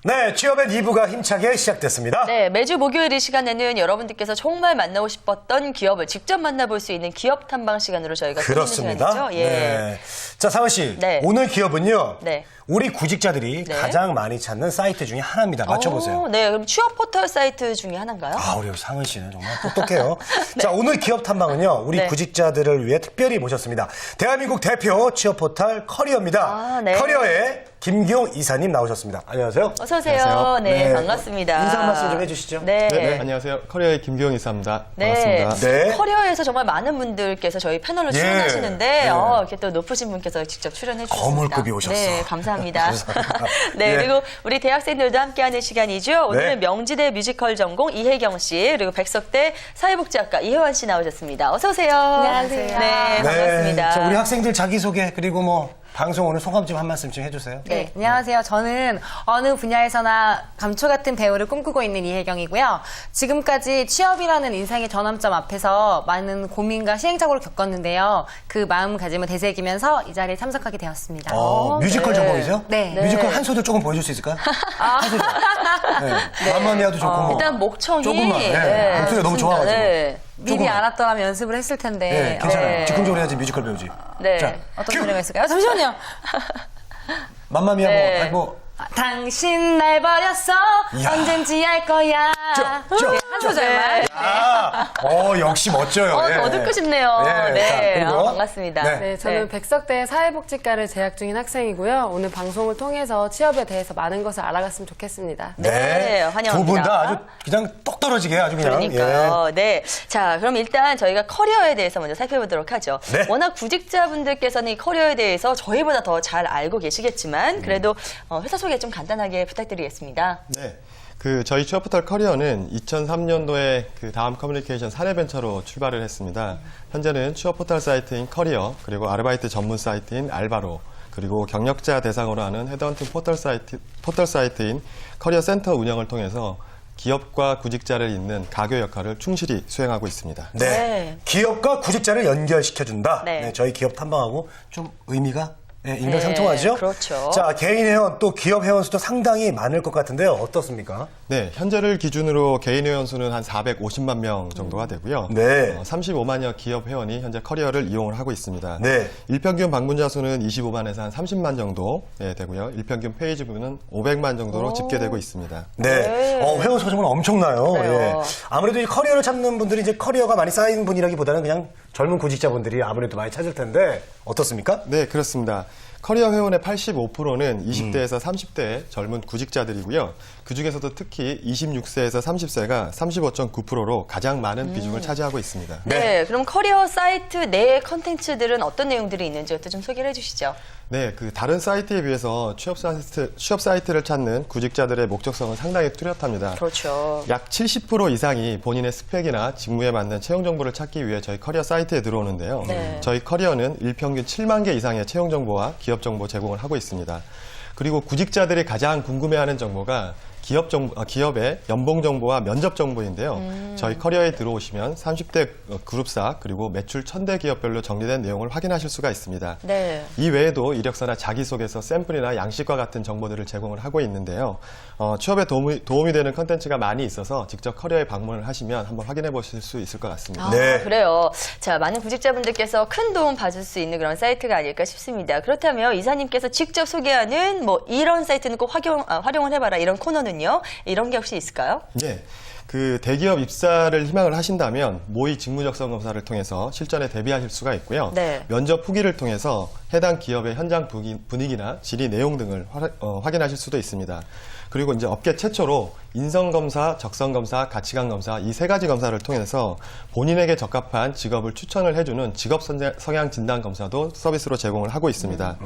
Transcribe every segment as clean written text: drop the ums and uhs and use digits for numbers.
네, 취업의 2부가 힘차게 시작됐습니다. 네, 매주 목요일 이 시간에는 여러분들께서 정말 만나고 싶었던 기업을 직접 만나볼 수 있는 기업 탐방 시간으로 저희가 그렇습니다. 시간이죠. 예. 네. 자, 상원 씨. 네. 오늘 기업은요. 네. 우리 구직자들이 네. 가장 많이 찾는 사이트 중에 하나입니다. 맞춰보세요. 네, 그럼 취업 포털 사이트 중에 하나인가요? 아, 우리 상은 씨는 정말 똑똑해요. 네. 자, 오늘 기업 탐방은요. 우리 네. 구직자들을 위해 특별히 모셨습니다. 대한민국 대표 취업 포털 커리어입니다. 아, 네. 커리어의 김기용 이사님 나오셨습니다. 안녕하세요. 어서 오세요. 안녕하세요. 네, 반갑습니다. 인사 한 말씀 좀 해주시죠. 네. 네, 안녕하세요. 커리어의 김기용 이사입니다. 네. 반갑습니다. 네. 커리어에서 정말 많은 분들께서 저희 패널로 예. 출연하시는데 네. 이렇게 또 높으신 분께서 직접 출연해 주셨습니다. 거물급이 오셨어. 네, 감사합니다. 네, 예. 그리고 우리 대학생들도 함께하는 시간이죠. 오늘은 네. 명지대 뮤지컬 전공 이혜경 씨 그리고 백석대 사회복지학과 이혜원 씨 나오셨습니다. 어서 오세요. 안녕하세요. 네, 반갑습니다. 자, 우리 학생들 자기소개 그리고 뭐 방송 오늘 소감 좀 한 말씀 좀 해주세요. 네, 안녕하세요. 저는 어느 분야에서나 감초 같은 배우를 꿈꾸고 있는 이혜경이고요. 지금까지 취업이라는 인생의 전환점 앞에서 많은 고민과 시행착오를 겪었는데요. 그 마음가짐을 되새기면서 이 자리에 참석하게 되었습니다. 뮤지컬 네. 전공이세요? 네. 뮤지컬 한 소절 조금 보여줄 수 있을까요? 한 소절. 네. 맘마미아도 좋고 뭐. 일단 목청이 조금만. 네. 목소리가 너무 좋습니다. 좋아가지고. 네. 미리 조금만. 알았더라면 연습을 했을 텐데. 네, 괜찮아요. 네. 즉흥적으로 해야지 뮤지컬 배우지. 네. 자, 어떤 큐! 노래가 있을까요? 잠시만요. 맘마미아 네. 뭐, 아니 뭐. 당신 날 버렸어. 이야. 언젠지 알 거야. 저, 네, 한 소절만. 역시 멋져요. 예. 더 듣고 싶네요. 예, 네. 자, 그리고. 반갑습니다. 네. 네, 저는 백석대 사회복지과를 재학 중인 학생이고요. 오늘 방송을 통해서 취업에 대해서 많은 것을 알아갔으면 좋겠습니다. 네, 환영합니다. 두 분 다 아주 그냥 똑 떨어지게 아주 그냥. 그러니까요. 네. 자, 그럼 일단 저희가 커리어에 대해서 먼저 살펴보도록 하죠. 네. 워낙 구직자분들께서는 이 커리어에 대해서 저희보다 더 잘 알고 계시겠지만 그래도 회사 소개 좀 간단하게 부탁드리겠습니다. 네. 저희 취업 포털 커리어는 2003년도에 다음 커뮤니케이션 사례벤처로 출발을 했습니다. 현재는 취업 포털 사이트인 커리어, 그리고 아르바이트 전문 사이트인 알바로, 그리고 경력자 대상으로 하는 헤드헌팅 포털 사이트인 커리어 센터 운영을 통해서 기업과 구직자를 잇는 가교 역할을 충실히 수행하고 있습니다. 네. 네. 기업과 구직자를 연결시켜준다. 네. 네, 저희 기업 탐방하고 좀 의미가 인간상통하죠? 그렇죠. 자, 개인 회원 또 기업 회원 수도 상당히 많을 것 같은데요. 어떻습니까? 네, 현재를 기준으로 개인 회원 수는 한 450만 명 정도가 되고요. 네. 35만여 기업 회원이 현재 커리어를 이용을 하고 있습니다. 네. 일평균 방문자 수는 25만에서 한 30만 정도 되고요. 일평균 페이지 부는 500만 정도로 집계되고 있습니다. 네. 네. 회원 수가 정말 엄청나요. 그래요. 예. 아무래도 이 커리어를 찾는 분들이 이제 커리어가 많이 쌓인 분이라기보다는 그냥 젊은 구직자분들이 아무래도 많이 찾을 텐데 어떻습니까? 네, 그렇습니다. 커리어 회원의 85%는 20대에서 30대의 젊은 구직자들이고요. 그중에서도 특히 26세에서 30세가 35.9%로 가장 많은 비중을 차지하고 있습니다. 네. 그럼 커리어 사이트 내 컨텐츠들은 어떤 내용들이 있는지 좀 소개를 해주시죠. 네, 다른 사이트에 비해서 취업 사이트를 찾는 구직자들의 목적성은 상당히 뚜렷합니다. 그렇죠. 약 70% 이상이 본인의 스펙이나 직무에 맞는 채용 정보를 찾기 위해 저희 커리어 사이트에 들어오는데요. 네. 저희 커리어는 일평균 7만 개 이상의 채용 정보와 기업 정보 제공을 하고 있습니다. 그리고 구직자들이 가장 궁금해하는 정보가 기업의 연봉 정보와 면접 정보인데요. 저희 커리어에 들어오시면 30대 그룹사 그리고 매출 1000대 기업별로 정리된 내용을 확인하실 수가 있습니다. 네. 이 외에도 이력서나 자기소개서, 샘플이나 양식과 같은 정보들을 제공을 하고 있는데요. 취업에 도움이 되는 컨텐츠가 많이 있어서 직접 커리어에 방문을 하시면 한번 확인해 보실 수 있을 것 같습니다. 아, 네. 그래요. 자, 많은 구직자분들께서 큰 도움 받을 수 있는 그런 사이트가 아닐까 싶습니다. 그렇다면 이사님께서 직접 소개하는 뭐 이런 사이트는 꼭 활용을 해봐라 이런 코너는요? 이런 게 혹시 있을까요? 네. 대기업 입사를 희망을 하신다면 모의 직무적성 검사를 통해서 실전에 대비하실 수가 있고요. 네. 면접 후기를 통해서 해당 기업의 현장 분위기나 질의 내용 등을 확인하실 수도 있습니다. 그리고 이제 업계 최초로 인성검사, 적성검사, 가치관검사 이 세 가지 검사를 통해서 본인에게 적합한 직업을 추천을 해주는 직업 성향 진단 검사도 서비스로 제공을 하고 있습니다.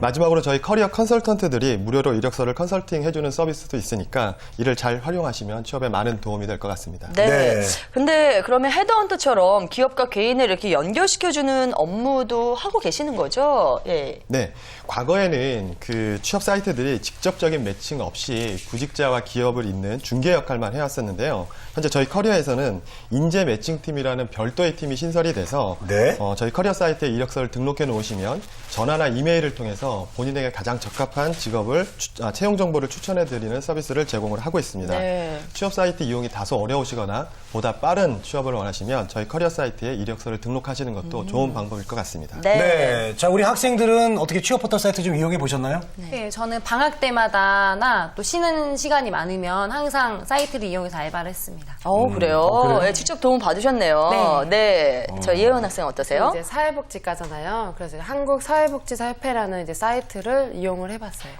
마지막으로 저희 커리어 컨설턴트들이 무료로 이력서를 컨설팅 해주는 서비스도 있으니까 이를 잘 활용하시면 취업에 많은 도움이 될 것 같습니다. 네. 네. 근데 그러면 헤드헌터처럼 기업과 개인을 이렇게 연결시켜주는 업무도 하고 계시는 거죠? 예. 네, 과거에는 그 취업 사이트들이 직접적인 매칭 없이 구직자와 기업을 잇는 중개 역할만 해왔었는데요. 현재 저희 커리어에서는 인재 매칭팀이라는 별도의 팀이 신설이 돼서 네. 저희 커리어 사이트에 이력서를 등록해 놓으시면 전화나 이메일을 통해서 본인에게 가장 적합한 직업을 채용 정보를 추천해 드리는 서비스를 제공을 하고 있습니다. 네. 취업 사이트 이용이 다소 어려우시거나 보다 빠른 취업을 원하시면 저희 커리어 사이트에 이력서를 등록하시는 것도 좋은 방법일 것 같습니다. 네. 네. 자, 우리 학생들은 어떻게 취업 포털 사이트 좀 이용해 보셨나요? 네, 저는 방학 때마다나 또 쉬는 시간이 많으면 항상 사이트를 이용해서 알바를 했습니다. 그래요? 그래요? 예, 직접 도움 받으셨네요. 네. 저 이혜원 학생 어떠세요? 이제 사회복지과잖아요. 그래서 한국사회복지사협회라는 이제 사이트를 이용을 해봤어요.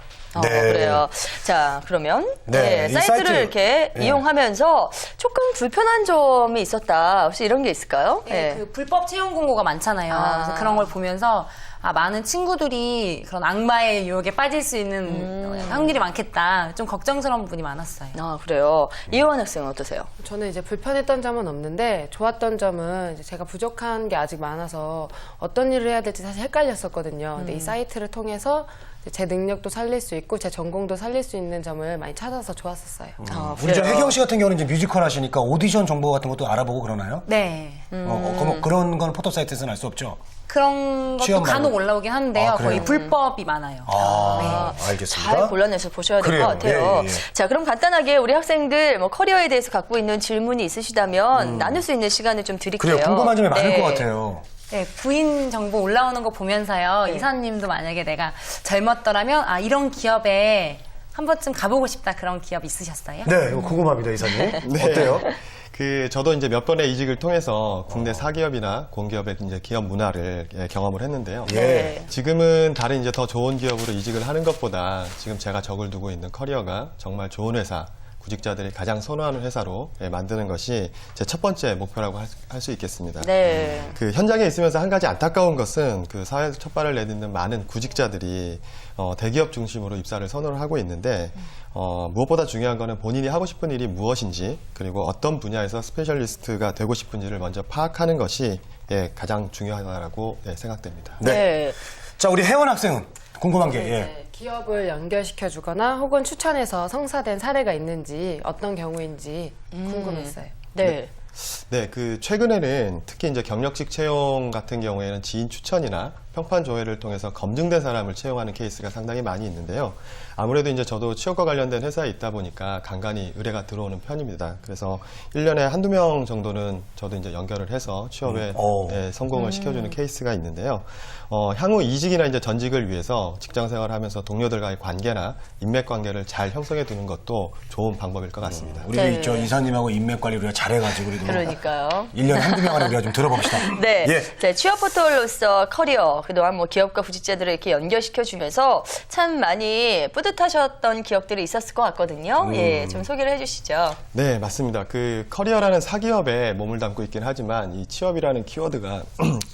네. 그래요. 자, 그러면 네, 이 사이트를 사이트. 이렇게 네. 이용하면서 조금 불편한 점이 있었다. 혹시 이런 게 있을까요? 네, 그 불법 채용 공고가 많잖아요. 그래서 그런 걸 보면서 많은 친구들이 그런 악마의 유혹에 빠질 수 있는 확률이 많겠다. 좀 걱정스러운 분이 많았어요. 그래요. 이혜원 학생은 어떠세요? 저는 이제 불편했던 점은 없는데 좋았던 점은 이제 제가 부족한 게 아직 많아서 어떤 일을 해야 될지 사실 헷갈렸었거든요. 근데 이 사이트를 통해서 이제 제 능력도 살릴 수 있고 제 전공도 살릴 수 있는 점을 많이 찾아서 좋았었어요. 우리 저 그래요? 혜경 씨 같은 경우는 이제 뮤지컬 하시니까 오디션 정보 같은 것도 알아보고 그러나요? 네. 그런 건 포털 사이트에서는 알 수 없죠? 그런 것도 취업 간혹 말고. 올라오긴 하는데요. 그래요? 거의 불법이 많아요. 알겠습니다. 잘 골라내서 보셔야 될 그래요. 것 같아요. 예, 예. 자, 그럼 간단하게 우리 학생들 뭐 커리어에 대해서 갖고 있는 질문이 있으시다면 나눌 수 있는 시간을 좀 드릴게요. 그래요. 궁금한 점이 많을 네. 것 같아요. 네, 구인 정보 올라오는 거 보면서요. 이사님도 만약에 내가 젊었더라면 이런 기업에 한 번쯤 가보고 싶다 그런 기업 있으셨어요? 네, 이거 궁금합니다, 이사님. 어때요? 저도 이제 몇 번의 이직을 통해서 국내 사기업이나 공기업의 이제 기업 문화를 경험을 했는데요. 예. 지금은 다른 이제 더 좋은 기업으로 이직을 하는 것보다 지금 제가 적을 두고 있는 커리어가 정말 좋은 회사, 구직자들이 가장 선호하는 회사로 만드는 것이 제 첫 번째 목표라고 할 수 있겠습니다. 네. 그 현장에 있으면서 한 가지 안타까운 것은 그 사회에서 첫 발을 내딛는 많은 구직자들이 대기업 중심으로 입사를 선호를 하고 있는데 무엇보다 중요한 거는 본인이 하고 싶은 일이 무엇인지 그리고 어떤 분야에서 스페셜리스트가 되고 싶은지를 먼저 파악하는 것이 가장 중요하다고 생각됩니다. 네. 자, 우리 혜원 학생은 궁금한 게, 예. 네, 기업을 연결시켜주거나 혹은 추천해서 성사된 사례가 있는지 어떤 경우인지 궁금했어요. 네. 네, 그 최근에는 특히 이제 경력직 채용 같은 경우에는 지인 추천이나 평판 조회를 통해서 검증된 사람을 채용하는 케이스가 상당히 많이 있는데요. 아무래도 이제 저도 취업과 관련된 회사에 있다 보니까 간간히 의뢰가 들어오는 편입니다. 그래서 1년에 한두 명 정도는 저도 이제 연결을 해서 취업에 성공을 시켜주는 케이스가 있는데요. 향후 이직이나 이제 전직을 위해서 직장 생활을 하면서 동료들과의 관계나 인맥 관계를 잘 형성해 두는 것도 좋은 방법일 것 같습니다. 우리 네. 저 이사님하고 인맥 관리 우리가 잘해가지고 우리도 그러니까요. 1년에 한두 명 안에 우리가 좀 들어봅시다. 네. 예. 자, 취업 포털로서 커리어, 그동안 뭐 기업과 구직자들을 이렇게 연결시켜주면서 참 많이 뿌듯하셨던 기억들이 있었을 것 같거든요. 예, 좀 소개를 해주시죠. 네, 맞습니다. 그 커리어라는 사기업에 몸을 담고 있긴 하지만 이 취업이라는 키워드가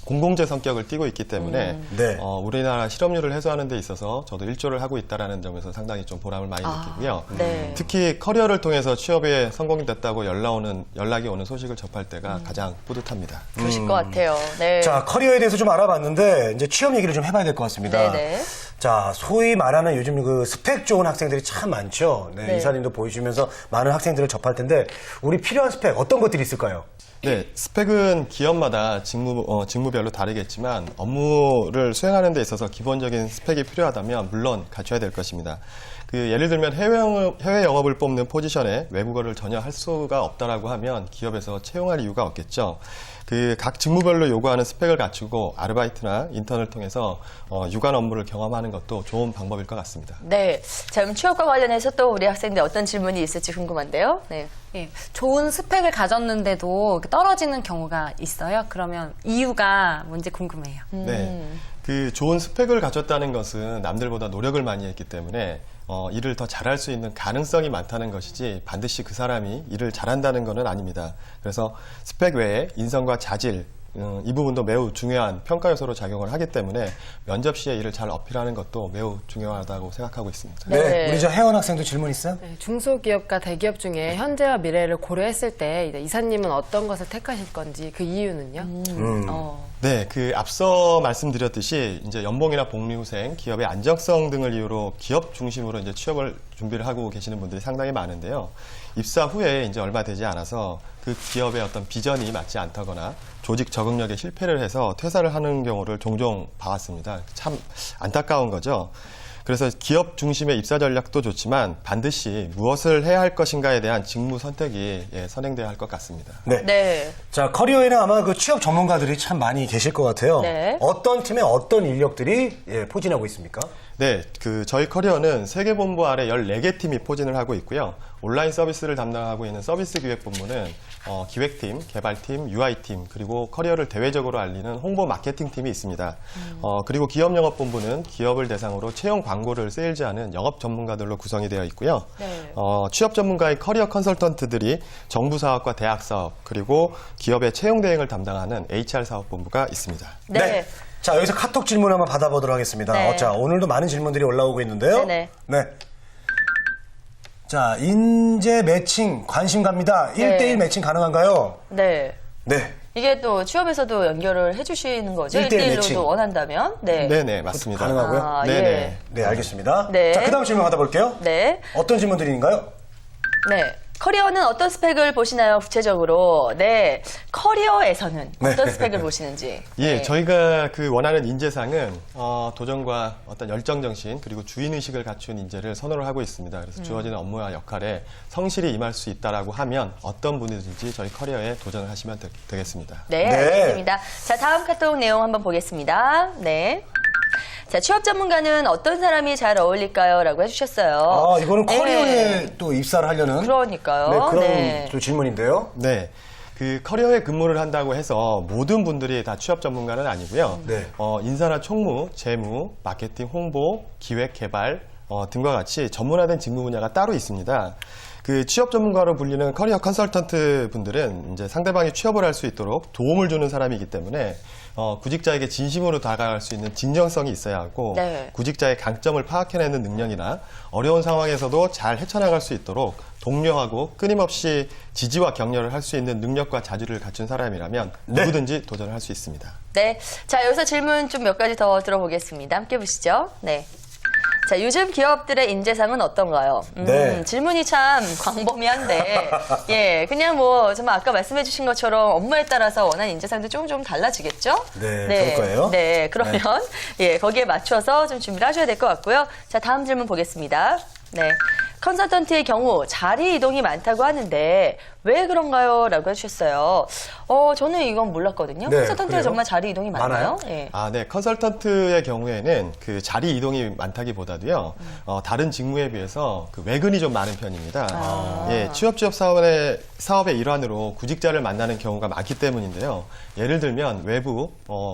공공재 성격을 띠고 있기 때문에 네. 우리나라 실업률을 해소하는 데 있어서 저도 일조를 하고 있다는 점에서 상당히 좀 보람을 많이 느끼고요. 네. 특히 커리어를 통해서 취업에 성공이 됐다고 연락이 오는 소식을 접할 때가 가장 뿌듯합니다. 그러실 것 같아요. 네. 자, 커리어에 대해서 좀 알아봤는데 이제 취업 얘기를 좀 해봐야 될 것 같습니다. 네네. 자, 소위 말하는 요즘 그 스펙 좋은 학생들이 참 많죠. 네, 네. 이사님도 보여주면서 많은 학생들을 접할 텐데 우리 필요한 스펙 어떤 것들이 있을까요? 네, 스펙은 기업마다 직무별로 다르겠지만 업무를 수행하는 데 있어서 기본적인 스펙이 필요하다면 물론 갖춰야 될 것입니다. 그 예를 들면 해외 영업을 뽑는 포지션에 외국어를 전혀 할 수가 없다라고 하면 기업에서 채용할 이유가 없겠죠. 그 각 직무별로 요구하는 스펙을 갖추고 아르바이트나 인턴을 통해서 유관 업무를 경험하는 것도 좋은 방법일 것 같습니다. 네. 자, 그럼 취업과 관련해서 또 우리 학생들 어떤 질문이 있을지 궁금한데요. 네. 예, 좋은 스펙을 가졌는데도 떨어지는 경우가 있어요. 그러면 이유가 뭔지 궁금해요. 네. 그 좋은 스펙을 갖췄다는 것은 남들보다 노력을 많이 했기 때문에 일을 더 잘할 수 있는 가능성이 많다는 것이지 반드시 그 사람이 일을 잘한다는 것은 아닙니다. 그래서 스펙 외에 인성과 자질, 이 부분도 매우 중요한 평가 요소로 작용을 하기 때문에 면접 시에 이를 잘 어필하는 것도 매우 중요하다고 생각하고 있습니다. 네. 우리 저 혜원 학생도 질문 있어요? 네, 중소기업과 대기업 중에 현재와 미래를 고려했을 때 이제 이사님은 어떤 것을 택하실 건지 그 이유는요? 네, 그 앞서 말씀드렸듯이 이제 연봉이나 복리후생, 기업의 안정성 등을 이유로 기업 중심으로 이제 취업을 준비를 하고 계시는 분들이 상당히 많은데요. 입사 후에 이제 얼마 되지 않아서 그 기업의 어떤 비전이 맞지 않다거나 조직 적응력에 실패를 해서 퇴사를 하는 경우를 종종 봐왔습니다. 참 안타까운 거죠. 그래서 기업 중심의 입사 전략도 좋지만 반드시 무엇을 해야 할 것인가에 대한 직무 선택이 선행돼야 할 것 같습니다. 네. 네. 자, 커리어에는 아마 그 취업 전문가들이 참 많이 계실 것 같아요. 네. 어떤 팀에 어떤 인력들이 포진하고 있습니까? 네, 저희 커리어는 세계본부 아래 14개 팀이 포진을 하고 있고요. 온라인 서비스를 담당하고 있는 서비스 기획본부는 기획팀, 개발팀, UI팀, 그리고 커리어를 대외적으로 알리는 홍보 마케팅팀이 있습니다. 그리고 기업영업본부는 기업을 대상으로 채용 광고를 세일즈하는 영업 전문가들로 구성이 되어 있고요. 네. 취업 전문가인 커리어 컨설턴트들이 정부 사업과 대학 사업, 그리고 기업의 채용 대행을 담당하는 HR 사업본부가 있습니다. 네. 자, 여기서 카톡 질문 한번 받아보도록 하겠습니다. 네. 자, 오늘도 많은 질문들이 올라오고 있는데요. 네네. 네. 자, 인재 매칭 관심 갑니다. 네. 1대1 매칭 가능한가요? 네. 네. 이게 또 취업에서도 연결을 해주시는 거죠? 1대1 매칭. 1대1로도 원한다면? 네. 네네, 맞습니다. 가능하고요? 아, 네네. 예. 네, 알겠습니다. 네. 자, 그 다음 질문 받아볼게요. 네. 어떤 질문들인가요? 네. 커리어는 어떤 스펙을 보시나요? 구체적으로. 네. 커리어에서는 네. 어떤 스펙을 보시는지. 예, 네. 저희가 그 원하는 인재상은 도전과 어떤 열정 정신 그리고 주인 의식을 갖춘 인재를 선호를 하고 있습니다. 그래서 주어지는 업무와 역할에 성실히 임할 수 있다라고 하면 어떤 분이든지 저희 커리어에 도전을 하시면 되겠습니다. 네, 네. 알겠습니다. 자, 다음 카톡 내용 한번 보겠습니다. 네. 자, 취업 전문가는 어떤 사람이 잘 어울릴까요? 라고 해주셨어요. 아, 이거는 네. 커리어에 또 입사를 하려는 그러니까요. 네, 그런 네. 또 질문인데요. 네. 그 커리어에 근무를 한다고 해서 모든 분들이 다 취업 전문가는 아니고요. 네. 인사나 총무, 재무, 마케팅, 홍보, 기획, 개발 등과 같이 전문화된 직무 분야가 따로 있습니다. 그 취업 전문가로 불리는 커리어 컨설턴트 분들은 이제 상대방이 취업을 할 수 있도록 도움을 주는 사람이기 때문에 구직자에게 진심으로 다가갈 수 있는 진정성이 있어야 하고 네. 구직자의 강점을 파악해내는 능력이나 어려운 상황에서도 잘 헤쳐나갈 수 있도록 독려하고 끊임없이 지지와 격려를 할 수 있는 능력과 자질을 갖춘 사람이라면 네. 누구든지 도전을 할 수 있습니다. 네. 자, 여기서 질문 좀 몇 가지 더 들어보겠습니다. 함께 보시죠. 네. 자, 요즘 기업들의 인재상은 어떤가요? 네. 질문이 참 광범위한데, 예, 그냥 뭐, 정말 아까 말씀해 주신 것처럼 업무에 따라서 원하는 인재상도 좀 달라지겠죠? 네, 그럴 거예요. 네, 그러면, 예, 거기에 맞춰서 좀 준비를 하셔야 될 것 같고요. 자, 다음 질문 보겠습니다. 네. 컨설턴트의 경우 자리 이동이 많다고 하는데 왜 그런가요? 라고 해주셨어요. 저는 이건 몰랐거든요. 네, 컨설턴트가 그래요? 정말 자리 이동이 많나요? 예. 네. 컨설턴트의 경우에는 그 자리 이동이 많다기보다도요, 다른 직무에 비해서 그 외근이 좀 많은 편입니다. 예, 취업 사업의 일환으로 구직자를 만나는 경우가 많기 때문인데요. 예를 들면 외부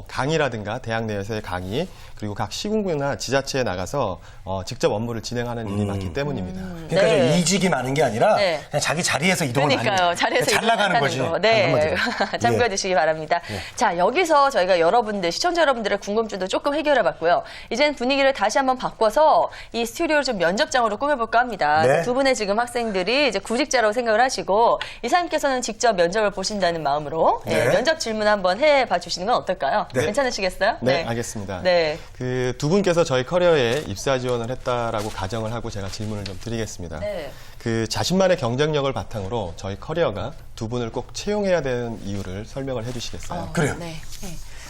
강의라든가 대학 내에서의 강의, 그리고 각 시군구나 지자체에 나가서 직접 업무를 진행하는 일이 많기 때문입니다. 그러니까 네. 저 이직이 많은 게 아니라 네. 그냥 자기 자리에서 이동을 많이 그러니까요. 자리에서 잘 나가는 이동하는 거지. 거. 네. 한마디로. 참고해 예. 주시기 바랍니다. 자, 여기서 저희가 여러분들, 시청자 여러분들의 궁금증도 조금 해결해 봤고요. 이젠 분위기를 다시 한번 바꿔서 이 스튜디오를 좀 면접장으로 꾸며볼까 합니다. 네. 두 분의 지금 학생들이 이제 구직자라고 생각을 하시고 이사님께서는 직접 면접을 보신다는 마음으로 예, 네. 면접 질문 한번 해봐 주시는 건 어떨까요? 네. 괜찮으시겠어요? 네, 알겠습니다. 네. 그 두 분께서 저희 커리어에 입사 지원을 했다라고 가정을 하고 제가 질문을 좀 드리겠습니다. 네. 그 자신만의 경쟁력을 바탕으로 저희 커리어가 두 분을 꼭 채용해야 되는 이유를 설명을 해주시겠어요? 그래요. 네.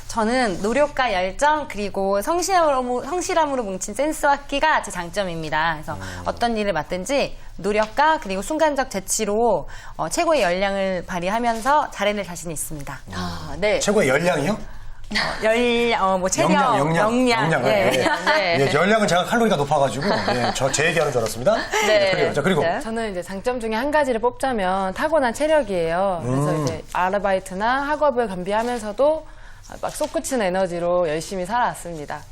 저는 노력과 열정 그리고 성실함으로 뭉친 센스와 끼가 제 장점입니다. 그래서 어떤 일을 맡든지 노력과 그리고 순간적 재치로 최고의 역량을 발휘하면서 잘해낼 자신이 있습니다. 아, 네. 최고의 열량이요? 체력, 역량. 예. 네. 예, 열량은 제가 칼로리가 높아가지고 제 얘기하는 줄 알았습니다. 네. 그래요. 자, 그리고 네. 저는 이제 장점 중에 한 가지를 뽑자면 타고난 체력이에요. 그래서 이제 아르바이트나 학업을 겸비하면서도 막 솟구치는 에너지로 열심히 살아왔습니다.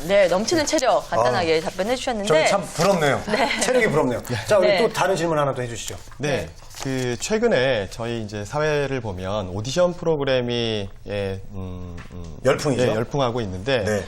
네, 넘치는 체력 간단하게 답변해 주셨는데 저는 참 부럽네요. 체력이 부럽네요. 자, 우리 네. 또 다른 질문 하나 더 해주시죠. 네. 그 최근에 저희 이제 사회를 보면 오디션 프로그램이 열풍이죠. 예, 열풍하고 있는데 네.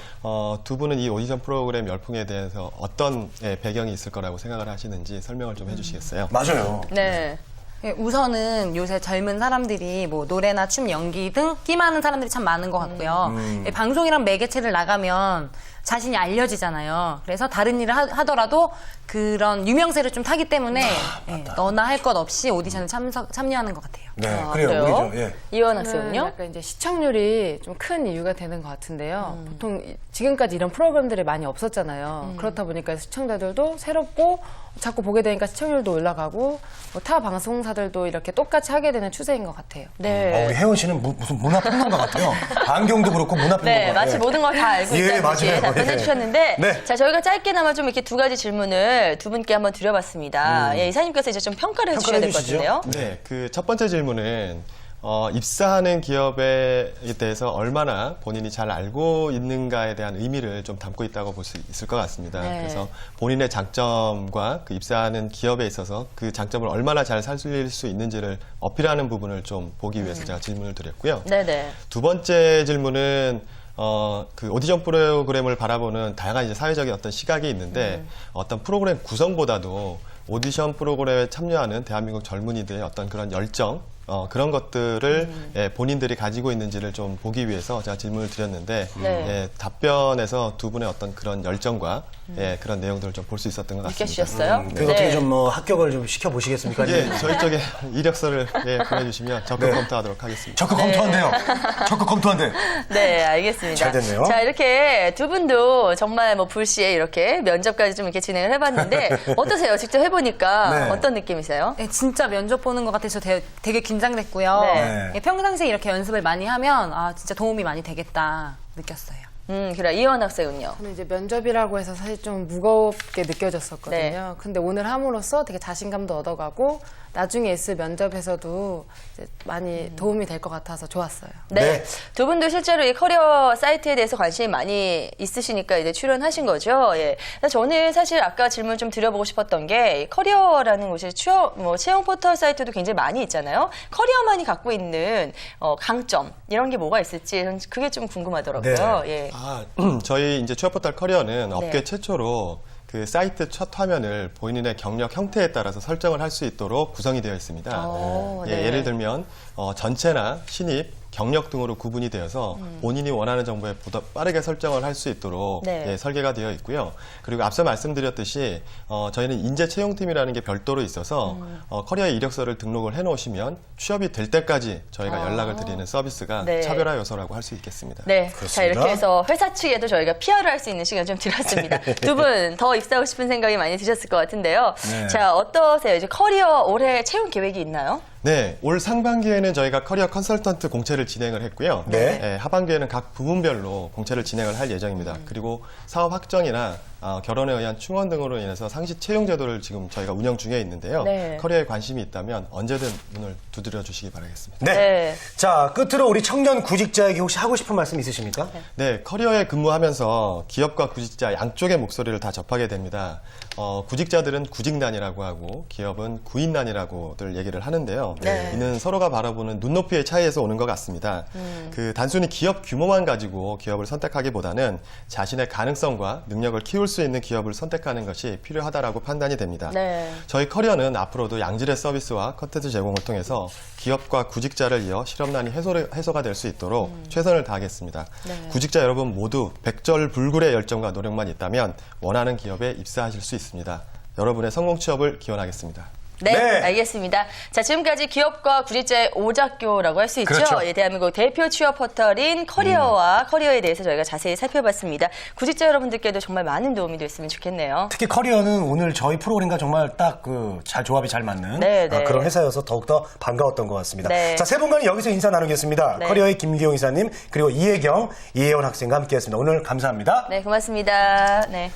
두 분은 이 오디션 프로그램 열풍에 대해서 어떤 배경이 있을 거라고 생각을 하시는지 설명을 좀 해주시겠어요? 맞아요. 네. 예, 우선은 요새 젊은 사람들이 뭐 노래나 춤, 연기 등 끼 많은 사람들이 참 많은 것 같고요. 예, 방송이랑 매개체를 나가면 자신이 알려지잖아요. 그래서 다른 일을 하더라도 그런 유명세를 좀 타기 때문에 예, 너나 할 것 없이 오디션을 참여하는 것 같아요. 네, 아, 그래요. 우리죠. 예. 이원 저는 학생은요? 약간 이제 시청률이 좀 큰 이유가 되는 것 같은데요. 보통 지금까지 이런 프로그램들이 많이 없었잖아요. 그렇다 보니까 시청자들도 새롭고 자꾸 보게 되니까 시청률도 올라가고 뭐타 방송사들도 이렇게 똑같이 하게 되는 추세인 것 같아요. 네. 우리 혜원 씨는 무슨 문화평론가 같아요. 안경도 그렇고 문화평론가. 네, 마치 모든 걸 다 알고 예, 있다는 듯이 맞아요. 답변해 예. 주셨는데, 네. 자, 저희가 짧게나마 좀 이렇게 두 가지 질문을 두 분께 한번 드려봤습니다. 예, 이사님께서 이제 좀 평가를 해주셔야 될 것 평가해 같은데요. 네, 그 첫 번째 질문은 입사하는 기업에 대해서 얼마나 본인이 잘 알고 있는가에 대한 의미를 좀 담고 있다고 볼 수 있을 것 같습니다. 네. 그래서 본인의 장점과 그 입사하는 기업에 있어서 그 장점을 얼마나 잘 살릴 수 있는지를 어필하는 부분을 좀 보기 위해서 제가 질문을 드렸고요. 네네. 두 번째 질문은 그 오디션 프로그램을 바라보는 다양한 이제 사회적인 어떤 시각이 있는데 어떤 프로그램 구성보다도 오디션 프로그램에 참여하는 대한민국 젊은이들의 어떤 그런 열정, 그런 것들을 예, 본인들이 가지고 있는지를 좀 보기 위해서 제가 질문을 드렸는데 네. 예, 답변에서 두 분의 어떤 그런 열정과 예, 그런 내용들을 좀 볼 수 있었던 것 같습니다. 느껴주셨어요? 그 어떻게 좀 뭐 합격을 좀 시켜 보시겠습니까? 예, 저희 쪽에 이력서를 예, 보내주시면 적극 검토하도록 하겠습니다. 적극 검토한대요. 적극 검토한대. 네, 알겠습니다. 잘 됐네요. 자, 이렇게 두 분도 정말 뭐 불시에 이렇게 면접까지 좀 이렇게 진행을 해봤는데, 어떠세요? 직접 해보니까 네. 어떤 느낌이세요? 예, 진짜 면접 보는 것 같아서 되게 긴장됐고요. 네. 예, 평상시에 이렇게 연습을 많이 하면 진짜 도움이 많이 되겠다 느꼈어요. 그래. 이원 학생은요? 저는 이제 면접이라고 해서 사실 좀 무겁게 느껴졌었거든요. 네. 근데 오늘 함으로써 되게 자신감도 얻어가고 나중에 있을 면접에서도 이제 많이 도움이 될 것 같아서 좋았어요. 네. 네. 두 분도 실제로 이 커리어 사이트에 대해서 관심이 많이 있으시니까 이제 출연하신 거죠. 예. 저는 사실 아까 질문 좀 드려보고 싶었던 게 커리어라는 곳이 채용 포털 사이트도 굉장히 많이 있잖아요. 커리어만이 갖고 있는 강점 이런 게 뭐가 있을지 저는 그게 좀 궁금하더라고요. 네. 예. 저희 이제 취업포털 커리어는 업계 네. 최초로 그 사이트 첫 화면을 본인의 경력 형태에 따라서 설정을 할 수 있도록 구성이 되어 있습니다. 네. 예를 들면 전체나 신입, 경력 등으로 구분이 되어서 본인이 원하는 정보에 보다 빠르게 설정을 할 수 있도록 네. 예, 설계가 되어 있고요. 그리고 앞서 말씀드렸듯이 저희는 인재 채용팀이라는 게 별도로 있어서 커리어에 이력서를 등록을 해놓으시면 취업이 될 때까지 저희가 연락을 드리는 서비스가 네. 차별화 요소라고 할 수 있겠습니다. 네. 그렇습니다. 자, 이렇게 해서 회사 측에도 저희가 PR을 할 수 있는 시간 좀 드렸습니다. 두 분 더 입사하고 싶은 생각이 많이 드셨을 것 같은데요. 네. 자, 어떠세요? 이제 커리어 올해 채용 계획이 있나요? 네, 올 상반기에는 저희가 커리어 컨설턴트 공채를 진행을 했고요. 네. 예, 하반기에는 각 부문별로 공채를 진행을 할 예정입니다. 그리고 사업 확정이나 결혼에 의한 충원 등으로 인해서 상시 채용 제도를 지금 저희가 운영 중에 있는데요. 네. 커리어에 관심이 있다면 언제든 문을 두드려 주시기 바라겠습니다. 네. 네. 자, 끝으로 우리 청년 구직자에게 혹시 하고 싶은 말씀 있으십니까? 네, 커리어에 근무하면서 기업과 구직자 양쪽의 목소리를 다 접하게 됩니다. 구직자들은 구직난이라고 하고 기업은 구인난이라고들 얘기를 하는데요. 네. 이는 서로가 바라보는 눈높이의 차이에서 오는 것 같습니다. 그 단순히 기업 규모만 가지고 기업을 선택하기보다는 자신의 가능성과 능력을 키울 수 있는 기업을 선택하는 것이 필요하다라고 판단이 됩니다. 네. 저희 커리어는 앞으로도 양질의 서비스와 컨텐츠 제공을 통해서 기업과 구직자를 이어 실업난이 해소가 될 수 있도록 최선을 다하겠습니다. 네. 구직자 여러분 모두 백절불굴의 열정과 노력만 있다면 원하는 기업에 입사하실 수 있습니다. 여러분의 성공 취업을 기원하겠습니다. 네, 네. 알겠습니다. 자, 지금까지 기업과 구직자의 오작교라고 할 수 있죠. 그렇죠. 예, 대한민국 대표 취업 포털인 커리어와 커리어에 대해서 저희가 자세히 살펴봤습니다. 구직자 여러분들께도 정말 많은 도움이 됐으면 좋겠네요. 특히 커리어는 오늘 저희 프로그램과 정말 딱 조합이 잘 맞는 네, 네. 그런 회사여서 더욱더 반가웠던 것 같습니다. 네. 자, 세 분과는 여기서 인사 나누겠습니다. 네. 커리어의 김기용 이사님, 그리고 이혜원 학생과 함께했습니다. 오늘 감사합니다. 네, 고맙습니다. 네.